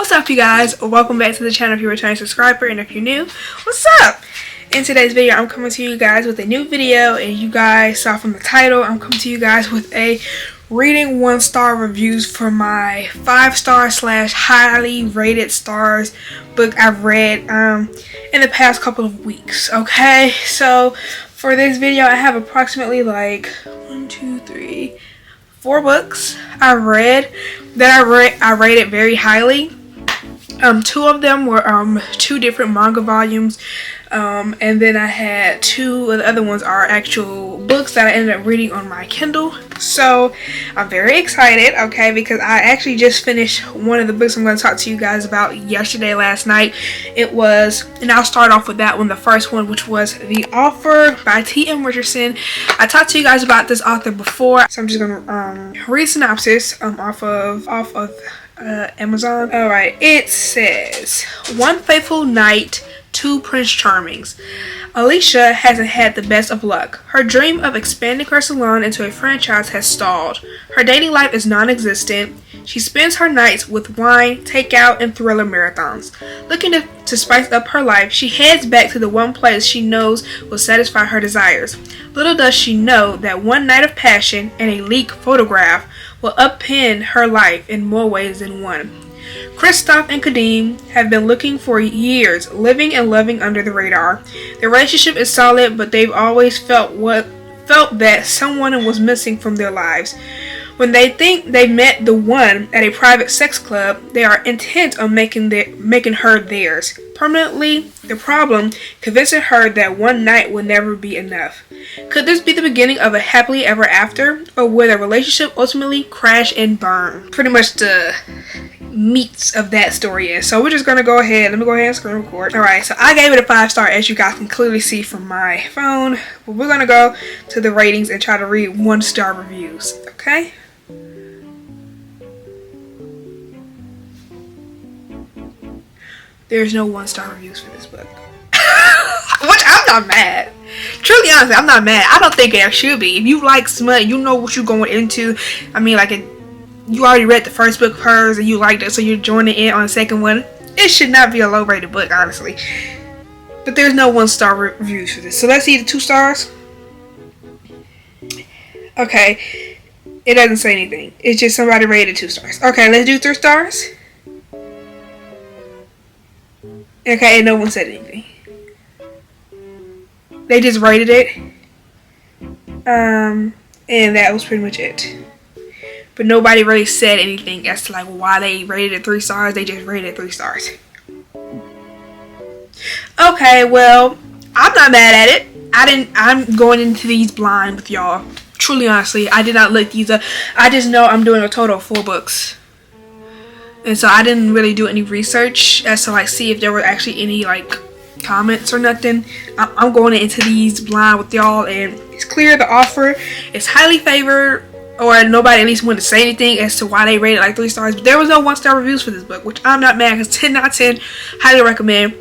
What's up, you guys? Welcome back to the channel if you're a returning subscriber, and if you're new, what's up? In today's video, I'm coming to you guys with a new video, and you guys saw from the title, I'm coming to you guys with a reading 1-star reviews for my 5-star / highly rated stars book I've read in the past couple of weeks. Okay, so for this video, I have approximately like 4 books I read that I rated very highly. 2 of them were 2 different manga volumes, and then I had 2 of the other ones are actual books that I ended up reading on my Kindle. So I'm very excited, okay, because I actually just finished one of the books I'm going to talk to you guys about last night. It was, and I'll start off with that one, the first one, which was The Offer by T.M. Richardson. I talked to you guys about this author before, so I'm just going to read synopsis off of Amazon. Alright, it says, one fateful night, 2 Prince Charmings. Alicia hasn't had the best of luck. Her dream of expanding her salon into a franchise has stalled. Her dating life is non-existent. She spends her nights with wine, takeout, and thriller marathons. Looking to spice up her life, she heads back to the one place she knows will satisfy her desires. Little does she know that one night of passion and a leaked photograph will upend her life in more ways than one. Kristoff and Kadeem have been looking for years, living and loving under the radar. Their relationship is solid, but they've always felt that someone was missing from their lives. When they think they met the one at a private sex club, they are intent on making her theirs permanently. The problem, convincing her that one night will never be enough. Could this be the beginning of a happily ever after, or will their relationship ultimately crash and burn? Pretty much the meats of that story is. So we're just gonna go ahead. Let me go ahead and screen record. Alright, so I gave it a 5-star, as you guys can clearly see from my phone. But we're gonna go to the ratings and try to read 1-star reviews. Okay? There's no 1-star reviews for this book. Which I'm not mad. Truly, honestly, I'm not mad. I don't think there should be. If you like smut, you know what you're going into. I mean, like, you already read the first book of hers and you liked it, so you're joining in on the second one. It should not be a low-rated book, honestly. But there's no 1-star reviews for this. So let's see the 2 stars. Okay. It doesn't say anything. It's just somebody rated 2 stars. Okay, let's do 3 stars. Okay, and no one said anything. They just rated it. And that was pretty much it. But nobody really said anything as to like why they rated it 3 stars. They just rated it 3 stars. Okay, well, I'm not mad at it. I'm going into these blind with y'all. Truly, honestly, I did not look these up. I just know I'm doing a total of 4 books. And so I didn't really do any research as to like see if there were actually any like comments or nothing. I'm going into these blind with y'all, and it's clear The Offer is highly favored, or nobody at least wanted to say anything as to why they rated like 3 stars. But there was no 1-star reviews for this book, which I'm not mad, because 10 out of 10, highly recommend.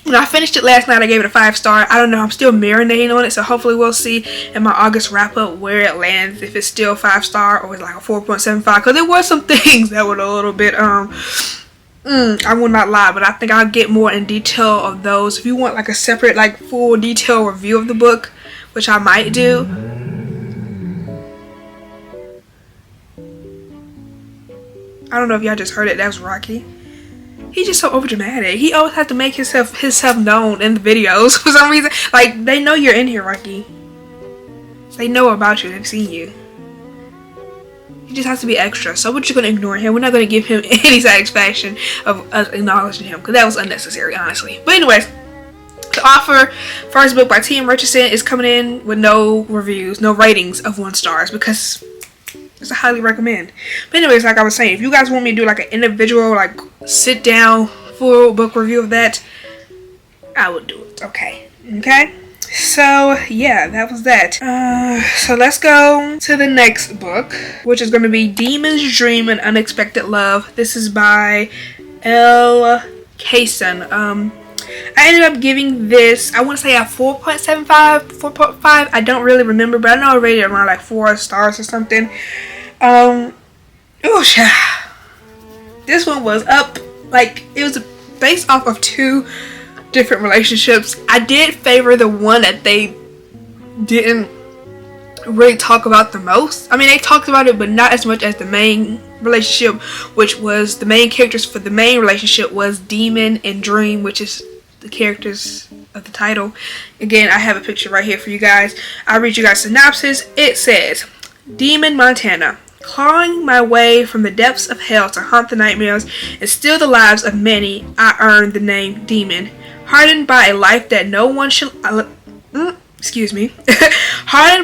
When I finished it last night, I gave it a 5-star. I don't know, I'm still marinating on it, so hopefully we'll see in my August wrap up where it lands, if it's still 5-star or it's like a 4.75, because there were some things that were a little bit I will not lie, but I think I'll get more in detail of those. If you want like a separate like full detail review of the book, which I might do. I don't know if y'all just heard it. That was Rocky. He's just so overdramatic. He always has to make himself known in the videos for some reason. Like, they know you're in here, Rocky. They know about you. They've seen you. He just has to be extra. So we're just going to ignore him. We're not going to give him any satisfaction of us acknowledging him, because that was unnecessary, honestly. But anyways, The Offer, first book by T.M. Richardson, is coming in with no reviews, no ratings of 1 stars, because it's a highly recommend. But anyways, like I was saying, if you guys want me to do like an individual, like sit down full book review of that, I would do it. Okay. So yeah, that was that. So let's go to the next book, which is going to be Demon's Dream and Unexpected Love. This is by L. Kaysen. I ended up giving this, I want to say a 4.75, 4.5. I don't really remember, but I know I rated it around like 4 stars or something. This one was up like, it was based off of two different relationships. I did favor the one that they didn't really talk about the most. I mean, they talked about it, but not as much as the main relationship, which was the main characters for the main relationship was Demon and Dream, which is the characters of the title. Again, I have a picture right here for you guys. I'll read you guys synopsis. It says, Demon, Montana. Clawing my way from the depths of hell to haunt the nightmares and steal the lives of many, I earned the name Demon. Hardened by a life that no one should... Hardened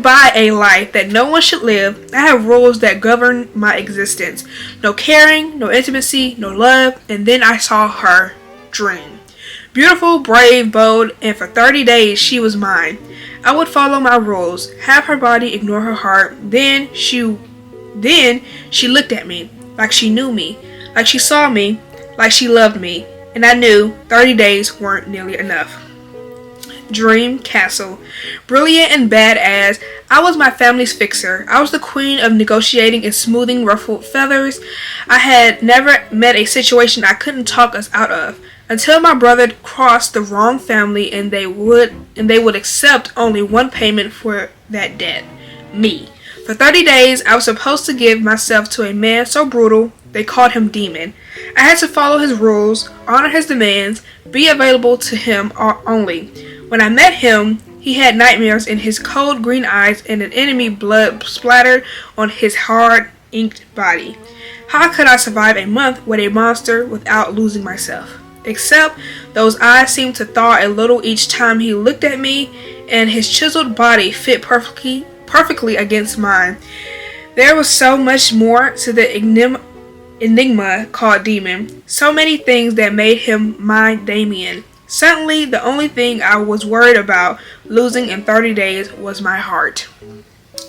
by a life that no one should live, I have rules that govern my existence. No caring, no intimacy, no love, and then I saw her, Dream. Beautiful, brave, bold, and for 30 days she was mine. I would follow my rules, have her body ignore her heart. Then she looked at me, like she knew me, like she saw me, like she loved me, and I knew 30 days weren't nearly enough. Dream Castle. Brilliant and badass, I was my family's fixer. I was the queen of negotiating and smoothing ruffled feathers. I had never met a situation I couldn't talk us out of. Until my brother crossed the wrong family and they would accept only one payment for that debt. Me. For 30 days, I was supposed to give myself to a man so brutal, they called him Demon. I had to follow his rules, honor his demands, be available to him only. When I met him, he had nightmares in his cold green eyes and an enemy blood splattered on his hard inked body. How could I survive a month with a monster without losing myself? Except those eyes seemed to thaw a little each time he looked at me, and his chiseled body fit perfectly against mine. There was so much more to the enigma called Demon, so many things that made him my Damien. Suddenly, the only thing I was worried about losing in 30 days was my heart.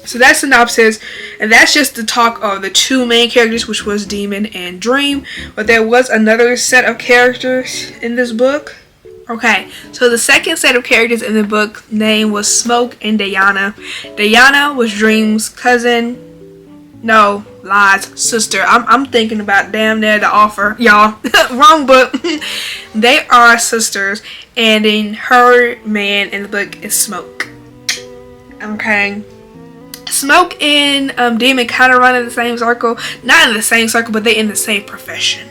So that's synopsis, and that's just the talk of the two main characters, which was Demon and Dream. But there was another set of characters in this book. Okay, so the second set of characters in the book name was Smoke and Diana. Diana was Dream's cousin. No, lies, sister. I'm thinking about Damn Near the Offer, y'all. Wrong book. They are sisters, and then her man in the book is Smoke. Okay. Smoke and Demon kind of run in the same circle. Not in the same circle, but they in the same profession.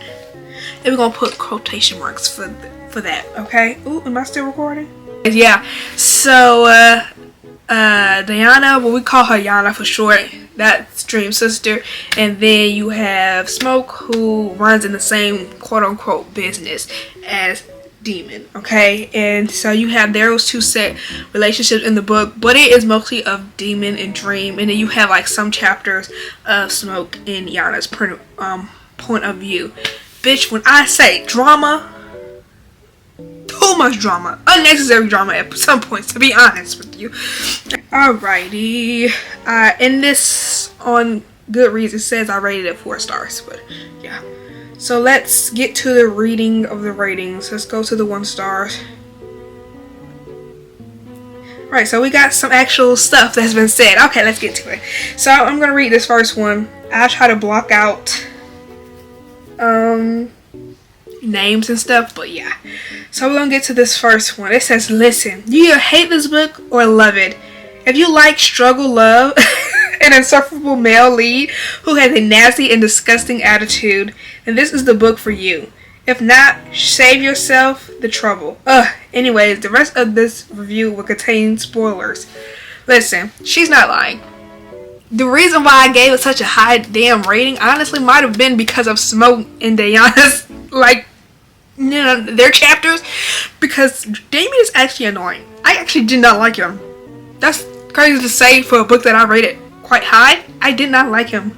And we're gonna put quotation marks for that. Okay. Ooh, am I still recording? Yeah. So Diana, well, we call her Yana for short. That's Dream's sister. And then you have Smoke, who runs in the same quote-unquote business as Demon. Okay, and so you have those two set relationships in the book, but it is mostly of Demon and Dream, and then you have like some chapters of Smoke and Yana's point of view. Bitch, when I say drama, too much drama, unnecessary drama at some points, to be honest with you. Alrighty, in this on Goodreads it says I rated it 4 stars, but yeah. So let's get to the reading of the ratings. Let's go to the 1 stars. Right, so we got some actual stuff that's been said. Okay, let's get to it. So I'm gonna read this first one. I'll try to block out names and stuff, but yeah. So we're gonna get to this first one. It says, listen, you either hate this book or love it. If you like struggle love, an insufferable male lead who has a nasty and disgusting attitude, then this is the book for you. If not, save yourself the trouble. Anyways, the rest of this review will contain spoilers. Listen, she's not lying. The reason why I gave it such a high damn rating honestly might have been because of Smoke and Diana's, like, you know, their chapters, because Damien is actually annoying. I actually did not like him. That's crazy to say for a book that I rated quite high. I did not like him.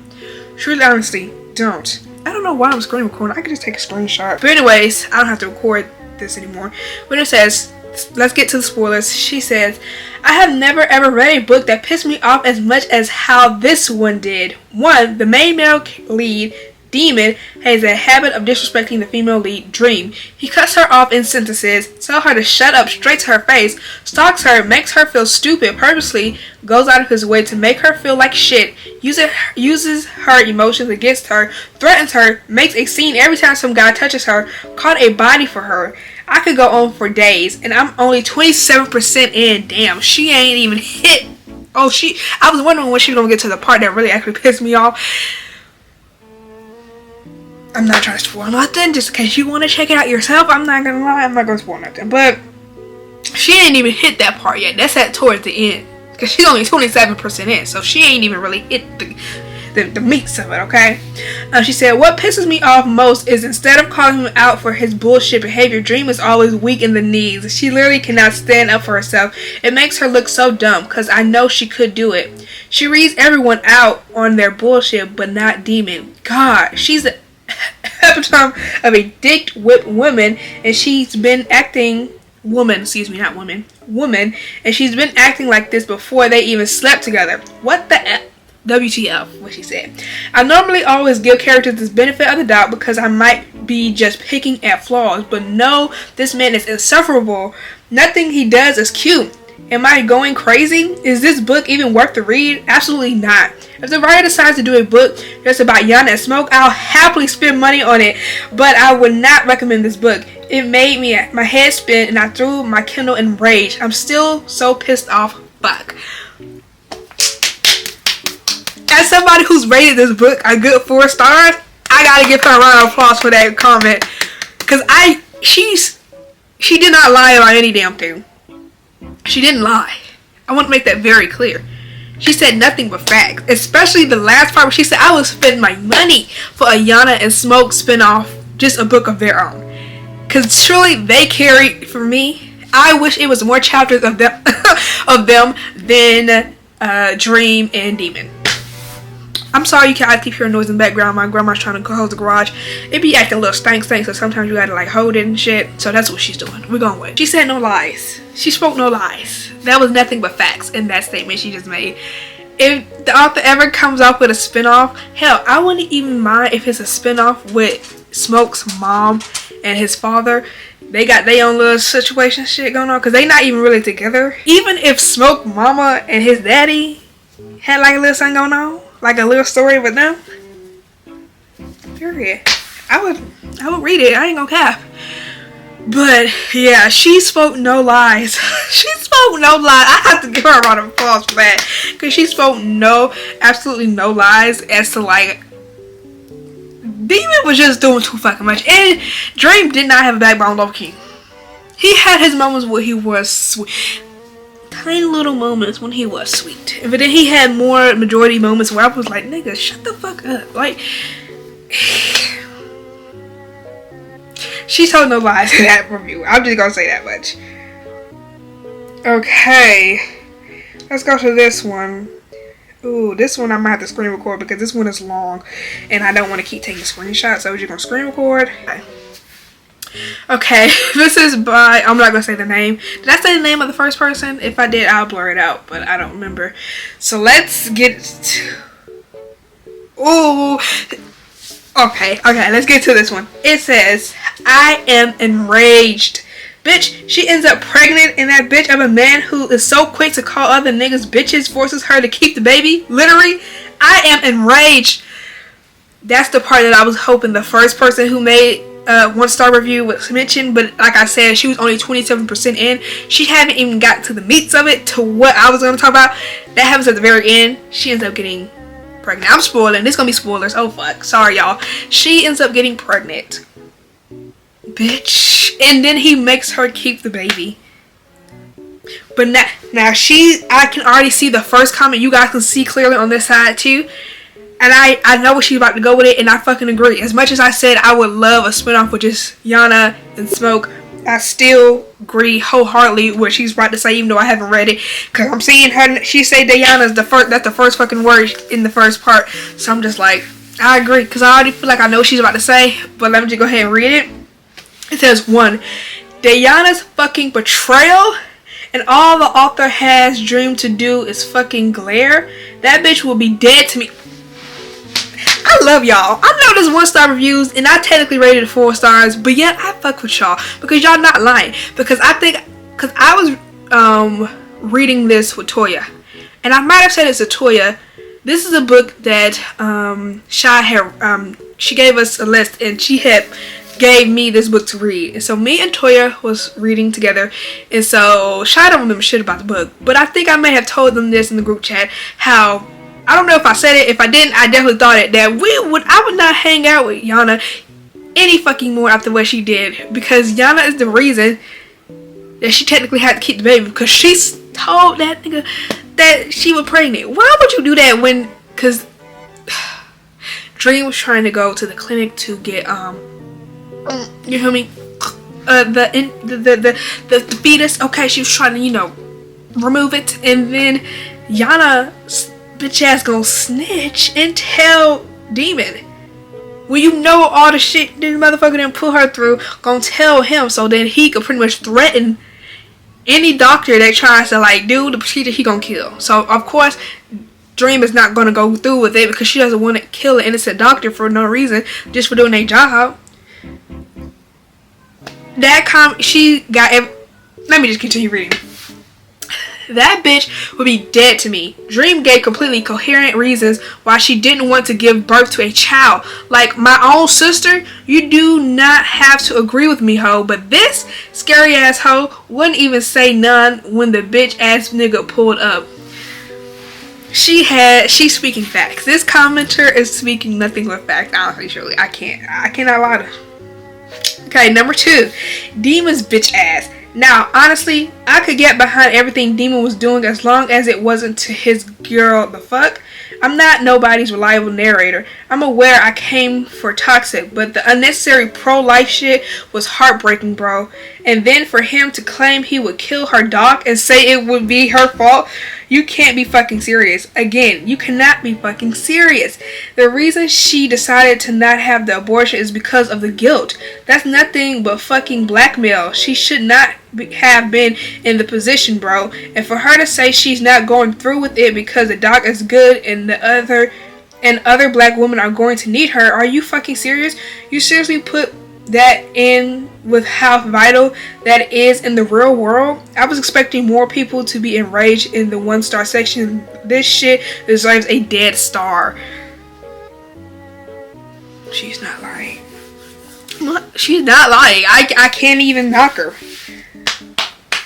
Truly, honestly, don't. I don't know why I'm screen recording. I could just take a screenshot. But anyways, I don't have to record this anymore. But it says, let's get to the spoilers. She says, I have never ever read a book that pissed me off as much as how this one did. 1. The main male lead, Demon has a habit of disrespecting the female lead, Dream. He cuts her off in sentences, tells her to shut up straight to her face, stalks her, makes her feel stupid purposely, goes out of his way to make her feel like shit, uses her emotions against her, threatens her, makes a scene every time some guy touches her, caught a body for her. I could go on for days, and I'm only 27% in. Damn, she ain't even hit. I was wondering when she was gonna get to the part that really actually pissed me off. I'm not trying to spoil nothing, just in case you want to check it out yourself. I'm not gonna lie, I'm not gonna spoil nothing. But she ain't even hit that part yet. That's at towards the end. Because she's only 27% in, so she ain't even really hit the meats of it, okay? She said, what pisses me off most is instead of calling him out for his bullshit behavior, Dream is always weak in the knees. She literally cannot stand up for herself. It makes her look so dumb, because I know she could do it. She reads everyone out on their bullshit, but not Demon. God, she's the epitome of a dick whipped woman, and she's been acting... woman, and she's been acting like this before they even slept together. What the WTF, what she said. I normally always give characters this benefit of the doubt because I might be just picking at flaws, but no, this man is insufferable. Nothing he does is cute. Am I going crazy? Is this book even worth the read? Absolutely not. If the writer decides to do a book just about Yana and Smoke, I'll happily spend money on it, but I would not recommend this book. It made my head spin and I threw my Kindle in rage. I'm still so pissed off. Fuck. As somebody who's rated this book a good 4 stars, I gotta give her a round of applause for that comment. Cause she did not lie about any damn thing. She didn't lie. I want to make that very clear. She said nothing but facts. Especially the last part where she said I would spend my money for a Yana and Smoke spinoff, just a book of their own. Cause truly they carry, for me, I wish it was more chapters of them than Dream and Demon. I'm sorry you can't keep hearing noise in the background. My grandma's trying to close the garage. It be acting a little stank, so sometimes you gotta like hold it and shit. So that's what she's doing. We're going with. She said no lies. She spoke no lies. That was nothing but facts in that statement she just made. If the author ever comes up with a spinoff, hell, I wouldn't even mind if it's a spinoff with Smoke's mom and his father. They got their own little situation shit going on because they not even really together. Even if Smoke mama and his daddy had like a little something going on, like a little story with them, period, I would read it. I ain't gonna cap. But yeah, she spoke no lies. She spoke no lies. I have to give her a round of applause for that, because she spoke absolutely no lies as to like Demon was just doing too fucking much. And Dream did not have a backbone, low key. He had his moments where he was sweet. Tiny little moments when he was sweet. But then he had more majority moments where I was like, nigga, shut the fuck up. Like, she told no lies in that review. I'm just gonna say that much. Okay. Let's go to this one. Ooh, this one I might have to screen record because this one is long and I don't want to keep taking screenshots, so we're just gonna screen record. Okay, this is by, I'm not gonna say the name. Did I say the name of the first person? If I did, I'll blur it out, but I don't remember. So let's get to, ooh, okay, let's get to this one. It says, I am enraged. Bitch, she ends up pregnant, and that bitch of a man who is so quick to call other niggas bitches forces her to keep the baby. Literally, I am enraged. That's the part that I was hoping the first person who made 1-star review was mentioned, but like I said, she was only 27% in. She haven't even got to the meats of it, to what I was going to talk about. That happens at the very end. She ends up getting pregnant. I'm spoiling. This is going to be spoilers. Oh fuck. Sorry y'all. She ends up getting pregnant. Bitch. And then he makes her keep the baby. But now I can already see the first comment. You guys can see clearly on this side too. And I know where she's about to go with it, and I fucking agree. As much as I said I would love a spinoff with just Yana and Smoke, I still agree wholeheartedly what she's about to say, even though I haven't read it. Because I'm seeing her, she say Diana's that's the first fucking word in the first part. So I'm just like, I agree. Because I already feel like I know what she's about to say. But let me just go ahead and read it. It says, 1. Diana's fucking betrayal, and all the author has dreamed to do is fucking glare. That bitch will be dead to me. I love y'all. I know there's 1-star reviews and I technically rated it 4 stars, but yet I fuck with y'all because y'all not lying. Because I was reading this with Toya, and I might have said it's a Toya. This is a book that Shy had. She gave us a list, and she had gave me this book to read. And so me and Toya was reading together, and so Shy don't remember shit about the book, but I think I may have told them this in the group chat. How I don't know if I said it. If I didn't, I definitely thought it. That I would not hang out with Yana any fucking more after what she did, because Yana is the reason that she technically had to keep the baby, because she told that nigga that she was pregnant. Why would you do that when? Because Dream was trying to go to the clinic to get you hear me? The fetus. Okay, she was trying to remove it, and then Yana bitch ass gonna snitch and tell Demon. Well, you know all the shit this motherfucker didn't put her through, gonna tell him so then he could pretty much threaten any doctor that tries to do the procedure he gonna kill. So of course Dream is not gonna go through with it because she doesn't want to kill an innocent doctor for no reason, just for doing their job. Let me just continue reading. That bitch would be dead to me. Dream gave completely coherent reasons why she didn't want to give birth to a child. Like my own sister, you do not have to agree with me, ho. But this scary ass ho wouldn't even say none when the bitch ass nigga pulled up. She's speaking facts. This commenter is speaking nothing but facts, honestly, surely. I cannot lie to her. Okay, number 2. Demon's bitch ass. Now, honestly, I could get behind everything Demon was doing as long as it wasn't to his girl. The fuck? I'm not nobody's reliable narrator. I'm aware I came for toxic, but the unnecessary pro-life shit was heartbreaking, bro. And then for him to claim he would kill her dog and say it would be her fault, you can't be fucking serious. Again, you cannot be fucking serious. The reason she decided to not have the abortion is because of the guilt. That's nothing but fucking blackmail. She should not have been in the position, bro. And for her to say she's not going through with it because the doc is good and other black women are going to need her, are you fucking serious? You seriously put that in with how vital that is in the real world? I was expecting more people to be enraged in the 1-star section. This shit deserves a dead star. She's not lying. She's not lying. I can't even knock her.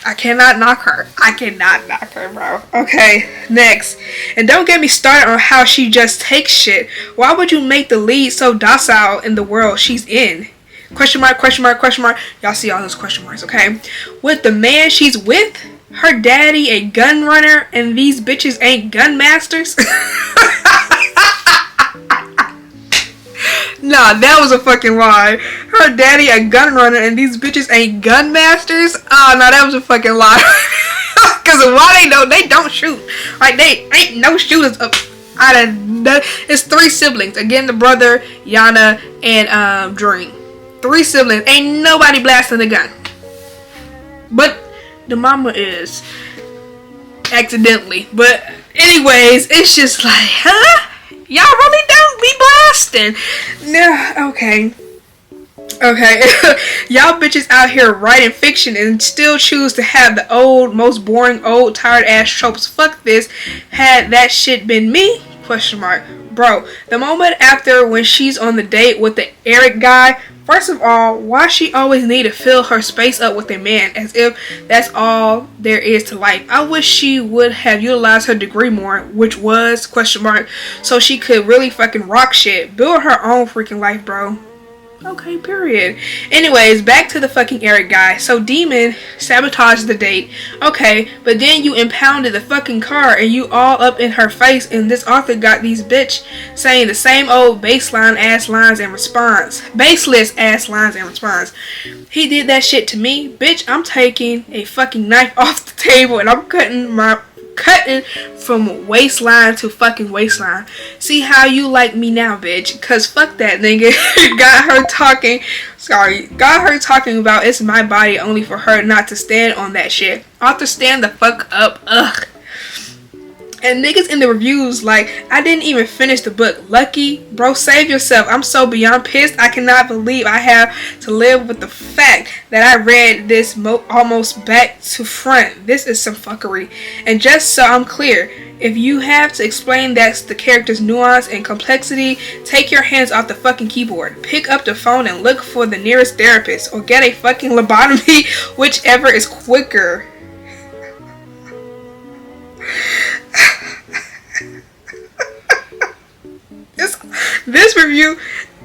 I cannot knock her. I cannot knock her, bro. Okay, next. And don't get me started on how she just takes shit. Why would you make the lead so docile in the world she's in? Question mark, question mark, question mark. Y'all see all those question marks, okay? With the man she's with, her daddy a gun runner, and these bitches ain't gun masters? Nah, that was a fucking lie. Her daddy a gun runner and these bitches ain't gun masters? Oh, no, that was a fucking lie. Cause why they don't shoot. Like, they ain't no shooters up out of that. It's 3 siblings. Again, the brother, Yana, and Dream. 3 siblings. Ain't nobody blasting a gun. But the mama is. Accidentally. But anyways, it's just like, huh? Y'all really don't be blasting. No, okay. Okay. Y'all bitches out here writing fiction and still choose to have the old, most boring, old, tired ass tropes. Fuck this. Had that shit been me? Question mark. Bro, the moment after when she's on the date with the Eric guy, first of all, why she always need to fill her space up with a man as if that's all there is to life? I wish she would have utilized her degree more, which was, question mark, so she could really fucking rock shit. Build her own freaking life, bro. Okay, period. Anyways, back to the fucking Eric guy. So Demon sabotaged the date. Okay, but then you impounded the fucking car and you all up in her face, and this author got these bitch saying the same old baseline ass lines in response. Baseless ass lines in response. He did that shit to me. Bitch, I'm taking a fucking knife off the table and I'm cutting from waistline to fucking waistline. See how you like me now, bitch? Cause fuck that nigga. Got her talking about it's my body only for her not to stand on that shit. Author, stand the fuck up. Ugh. And niggas in the reviews like, I didn't even finish the book. Lucky, bro, save yourself. I'm so beyond pissed. I cannot believe I have to live with the fact that I read this almost back to front. This is some fuckery. And just so I'm clear, if you have to explain that's the character's nuance and complexity, take your hands off the fucking keyboard. Pick up the phone and look for the nearest therapist, or get a fucking lobotomy, whichever is quicker. This review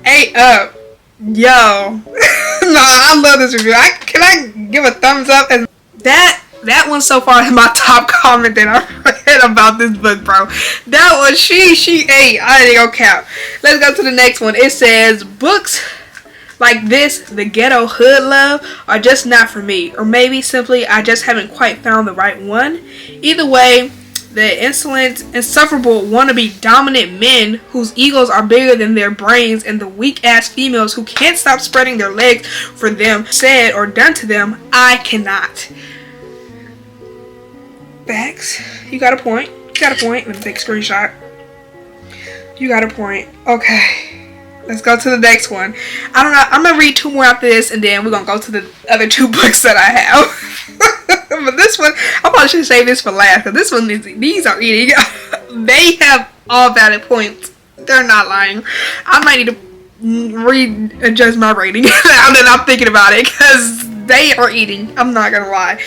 ate up. Yo. No, I love this review. Can I give a thumbs up? And that one so far is my top comment that I read about this book, bro. That was she ate. I ain't gonna cap. Let's go to the next one. It says, books like this, the ghetto hood love, are just not for me. Or maybe simply I just haven't quite found the right one. Either way, the insolent, insufferable, wannabe dominant men whose egos are bigger than their brains, and the weak-ass females who can't stop spreading their legs for them said or done to them, I cannot. Facts. You got a point. You got a point. Let me take a screenshot. You got a point. Okay. Let's go to the next one. I don't know. I'm going to read two more after this, and then we're going to go to the other two books that I have. But this one, I probably should save this for last, because this one, these are eating. They have all valid points. They're not lying. I might need to readjust my rating now that I'm thinking about it, because they are eating. I'm not going to lie.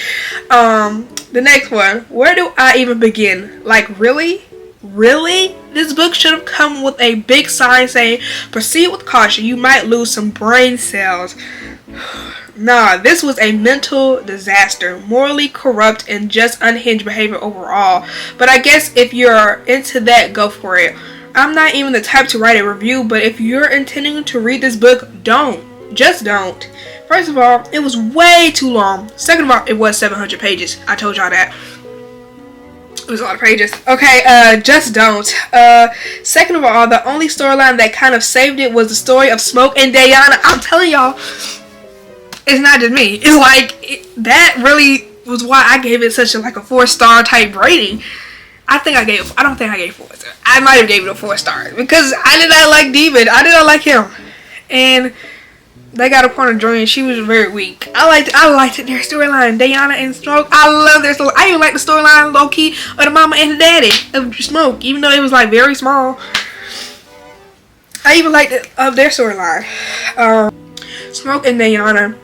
The next one, where do I even begin? Like, really? Really? This book should have come with a big sign saying, proceed with caution, you might lose some brain cells. Nah, this was a mental disaster, morally corrupt, and just unhinged behavior overall. But I guess if you're into that, go for it. I'm not even the type to write a review, but if you're intending to read this book, don't. Just don't. First of all, it was way too long. Second of all, it was 700 pages. I told y'all that. It was a lot of pages. Okay, just don't. Second of all, the only storyline that kind of saved it was the story of Smoke and Diana. I'm telling y'all, it's not just me. It's like, that really was why I gave it such a 4-star type rating. I don't think I gave 4 stars. I might have gave it a 4 stars because I did not like Demon. I did not like him. And they got a point of joy, and she was very weak. I liked their storyline, Diana and Smoke. I love their story. I even like the storyline, low key, of the mama and the daddy of Smoke, even though it was very small. I even liked it of their storyline. Smoke and Diana.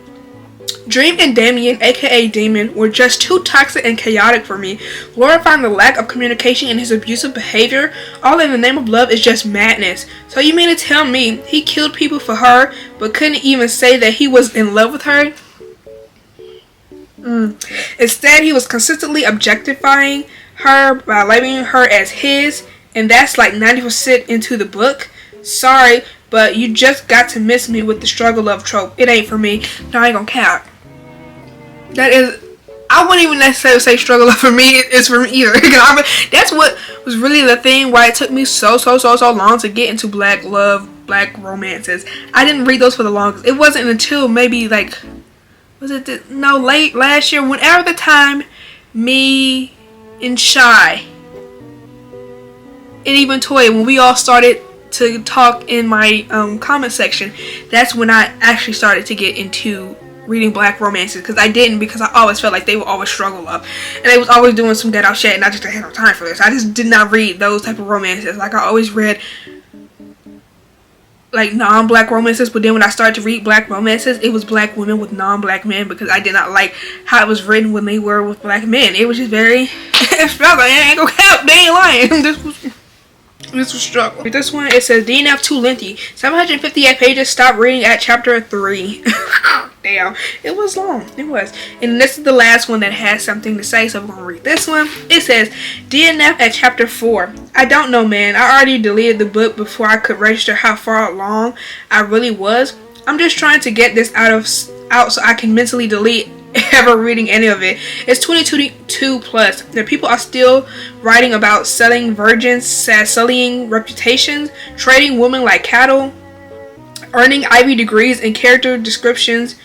Dream and Damien, aka Demon, were just too toxic and chaotic for me. Glorifying the lack of communication and his abusive behavior, all in the name of love, is just madness. So you mean to tell me he killed people for her, but couldn't even say that he was in love with her? Instead, he was consistently objectifying her by labeling her as his, and that's 90% into the book. Sorry, but you just got to miss me with the struggle love trope. It ain't for me. No, I ain't gonna count. I wouldn't even necessarily say struggle love for me. It's for me either. That's what was really the thing why it took me so long to get into black love, black romances. I didn't read those for the longest. It wasn't until maybe late last year, whenever the time me and Shy and even Toy, when we all started to talk in my comment section, that's when I actually started to get into reading black romances, because I always felt like they would always struggle up and they was always doing some ghetto shit, and I just didn't have no time for this. I just did not read those type of romances. I always read non-black romances, but then when I started to read black romances, it was black women with non-black men, because I did not like how it was written when they were with black men. It was just very it felt like, I ain't gonna help, they ain't lying. This was struggle. This one, it says DNF too lengthy. 758 pages. Stop reading at chapter 3. Damn, it was long. It was. And this is the last one that has something to say, so we're gonna read this one. It says DNF at chapter 4. I don't know, man. I already deleted the book before I could register how far along I really was. I'm just trying to get this out so I can mentally delete ever reading any of it. It's 2022 plus. The people are still writing about selling virgins, sullying reputations, trading women like cattle, earning Ivy degrees and character descriptions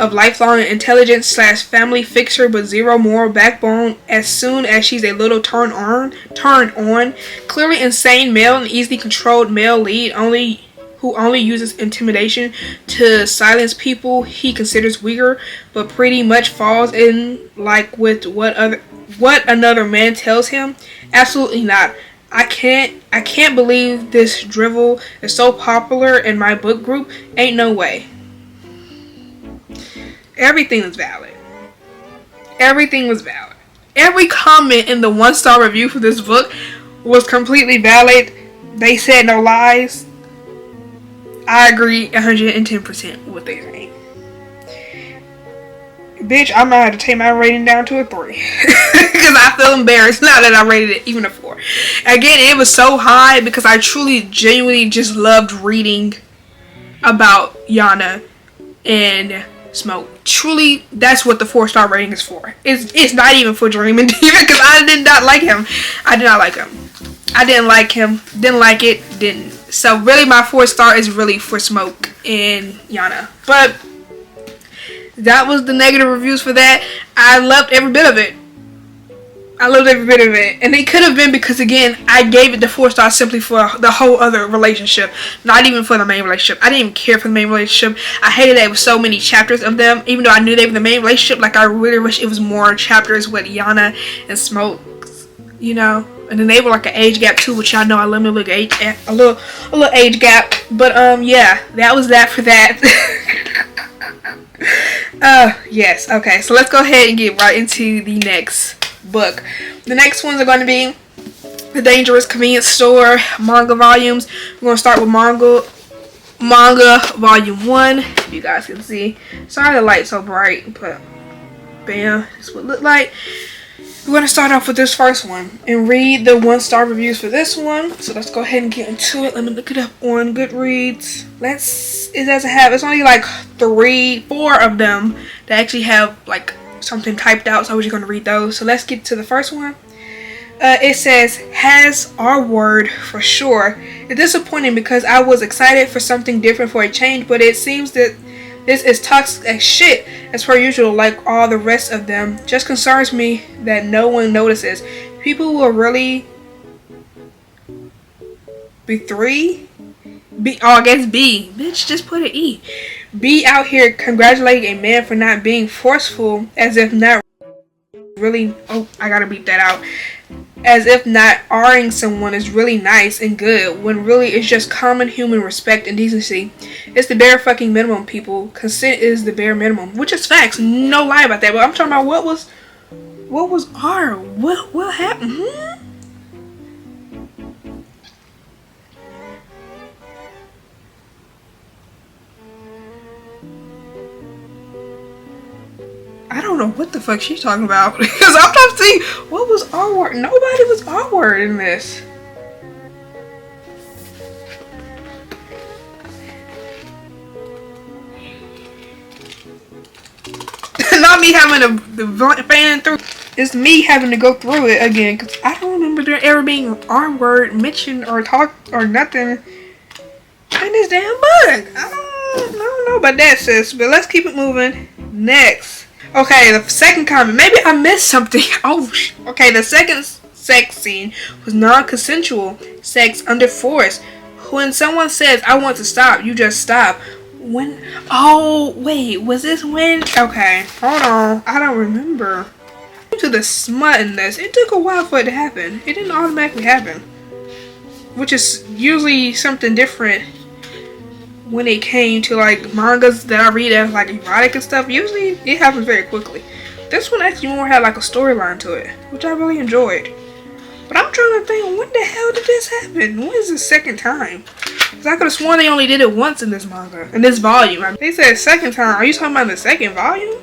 of lifelong intelligence slash family fixer but zero moral backbone as soon as she's a little turned on. Clearly insane male and easily controlled male lead who only uses intimidation to silence people he considers weaker, but pretty much falls in like with what another man tells him. Absolutely not. I can't believe this drivel is so popular in my book group. Ain't no way. Everything was valid. Everything was valid. Every comment in the 1-star review for this book was completely valid. They said no lies. I agree 110% with what they say. Bitch, I might have to take my rating down to a 3. Because I feel embarrassed now that I rated it even a 4. Again, it was so high because I truly, genuinely just loved reading about Yana and Smoke. Truly, that's what the 4-star rating is for. It's not even for Dream and Demon because I did not like him. I did not like him. I didn't like him. Didn't like it. Didn't. So really my 4-star is really for Smoke and Yana. But that was the negative reviews for that. I loved every bit of it. I loved every bit of it. And it could have been because, again, I gave it the 4-star simply for the whole other relationship. Not even for the main relationship. I didn't even care for the main relationship. I hated that it was so many chapters of them. Even though I knew they were the main relationship. Like, I really wish it was more chapters with Yana and Smoke. You know? And then they were like an age gap too, which y'all know I love me a little age gap. But, yeah. That was that for that. Yes. Okay. So let's go ahead and get right into the next book. The next ones are going to be The Dangerous Convenience Store manga volumes. We're going to start with manga volume 1. If you guys can see. Sorry the light's so bright, but bam, this is what it looked like. We're going to start off with this first one and read the 1-star reviews for this one. So let's go ahead and get into it. Let me look it up on Goodreads. It doesn't have, it's only like 4 of them that actually have like something typed out. So I was just going to read those. So let's get to the first one. It says, has our word for sure. It's disappointing because I was excited for something different for a change, but it seems that this is toxic as shit, as per usual, like all the rest of them. Just concerns me that no one notices. People will really I guess B. Bitch, just put an E. Be out here congratulating a man for not being forceful, as if not really, oh, I gotta beat that out. As if not R-ing someone is really nice and good, when really it's just common human respect and decency. It's the bare fucking minimum, people. Consent is the bare minimum, which is facts. No lie about that. But I'm talking about what was R? What happened? I don't know what the fuck she's talking about. Because I'm trying to see what was R word. Nobody was R word in this. Not me having the fan through. It's me having to go through it again. Because I don't remember there ever being R word mentioned or talked or nothing in this damn book. I don't know about that, sis. But let's keep it moving. Next. Okay, the second comment. Maybe I missed something. Oh, okay. The second sex scene was non-consensual sex under force. When someone says, I want to stop, you just stop. When? Oh, wait. Was this when? Okay, hold on. I don't remember. To the smut in this, it took a while for it to happen. It didn't automatically happen. Which is usually something different when it came to like mangas that I read as like erotic and stuff. Usually it happens very quickly. This one actually more had like a storyline to it, which I really enjoyed. But I'm trying to think, when the hell did this happen? When is the second time? Because I could have sworn they only did it once in this manga, in this volume. I mean, they said second time. Are you talking about the second volume?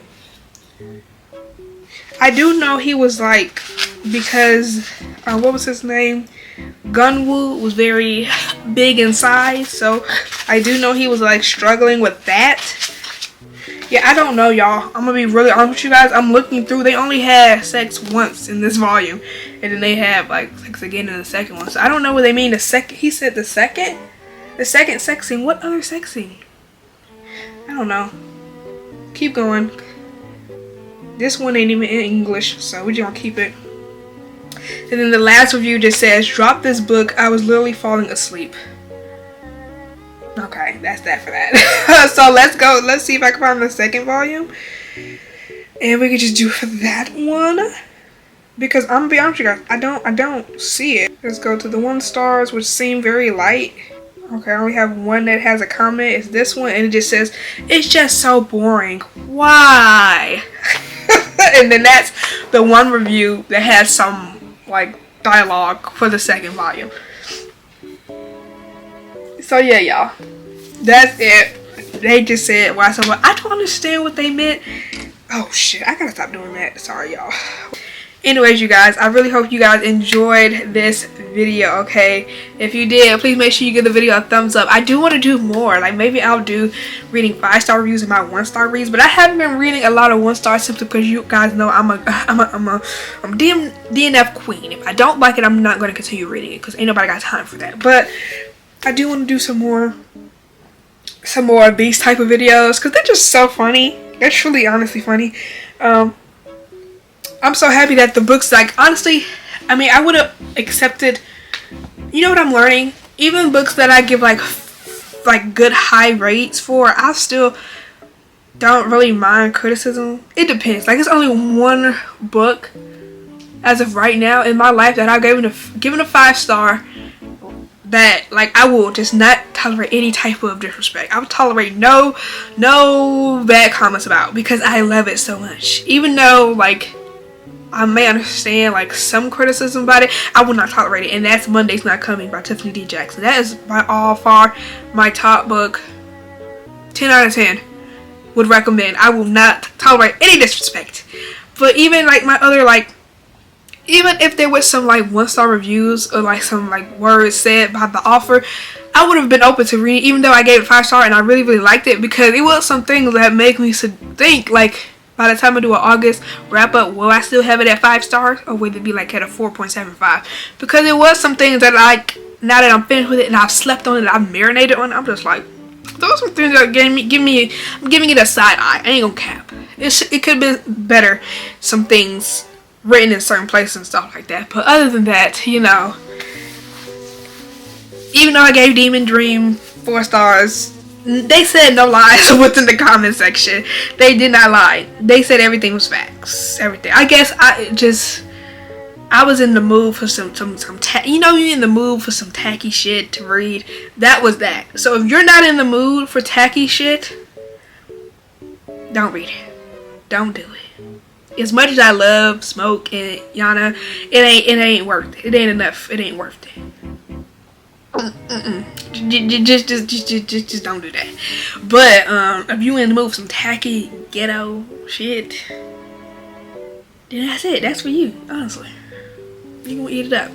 I do know he was like, because what was his name? Gunwoo was very big in size, so I do know he was like struggling with that. Yeah, I don't know, y'all. I'm gonna be really honest with you guys. I'm looking through. They only had sex once in this volume, and then they had like sex again in the second one. So I don't know what they mean. The second, he said the second sex scene. What other sex scene? I don't know. keep going. This one ain't even in English, so we're just gonna keep it. And then the last review just says, drop this book, I was literally falling asleep. Okay, that's that for that. So let's go. Let's see if I can find the second volume. And we can just do for that one. Because I'm gonna be honest with you guys, I don't see it. Let's go to the 1 stars, which seem very light. Okay, I only have one that has a comment. It's this one, and it just says, it's just so boring. Why? And then that's the one review that has some like dialogue for the second volume. So yeah, y'all, that's it. They just said why so much. I don't understand what they meant. Oh shit, I gotta stop doing that. Sorry, y'all. Anyways, you guys, I really hope you guys enjoyed this video, okay? If you did, please make sure you give the video a thumbs up. I do want to do more. Like, maybe I'll do reading 5-star reviews and my 1-star reads, but I haven't been reading a lot of 1-star simply because you guys know I'm a DNF queen. If I don't like it, I'm not going to continue reading it because ain't nobody got time for that. But I do want to do some more of these type of videos because they're just so funny. They're truly, honestly funny. I'm so happy that the books, like, honestly, I mean, I would have accepted, you know what I'm learning? Even books that I give, like good high rates for, I still don't really mind criticism. It depends. Like, it's only one book, as of right now, in my life that I've given a 5-star that, like, I will just not tolerate any type of disrespect. I would tolerate no bad comments about because I love it so much. Even though, like, I may understand like some criticism about it, I will not tolerate it. And that's Monday's Not Coming by Tiffany D. Jackson. That is by all far my top book. 10 out of 10 would recommend. I will not tolerate any disrespect. But even like my other, like, even if there was some like 1-star reviews or like some like words said by the author, I would have been open to reading, even though I gave it 5-star and I really liked it, because it was some things that make me think, like, by the time I do an August wrap up, will I still have it at 5 stars or would it be like at a 4.75? Because it was some things that, like, now that I'm finished with it and I've slept on it, I've marinated on it, I'm just like, those are some things that I'm giving it a side eye. I ain't gonna cap. It could have been better, some things written in certain places and stuff like that. But other than that, you know, even though I gave Demon Dream 4 stars, they said no lies within the comment section. They did not lie. They said everything was facts. Everything. I guess I was in the mood for some you know, you're in the mood for some tacky shit to read. That was that. So if you're not in the mood for tacky shit, don't read it. Don't do it. As much as I love Smoke and Yana, it ain't worth it. It ain't enough. It ain't worth it. Just don't do that. But if you in the mood for some tacky ghetto shit, then that's it. That's for you, honestly. You gonna eat it up.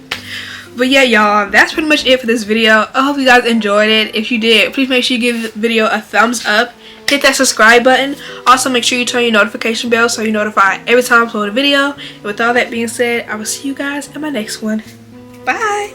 But yeah, y'all, that's pretty much it for this video. I hope you guys enjoyed it. If you did, please make sure you give the video a thumbs up. Hit that subscribe button. Also, make sure you turn your notification bell so you're notified every time I upload a video. And with all that being said, I will see you guys in my next one. Bye.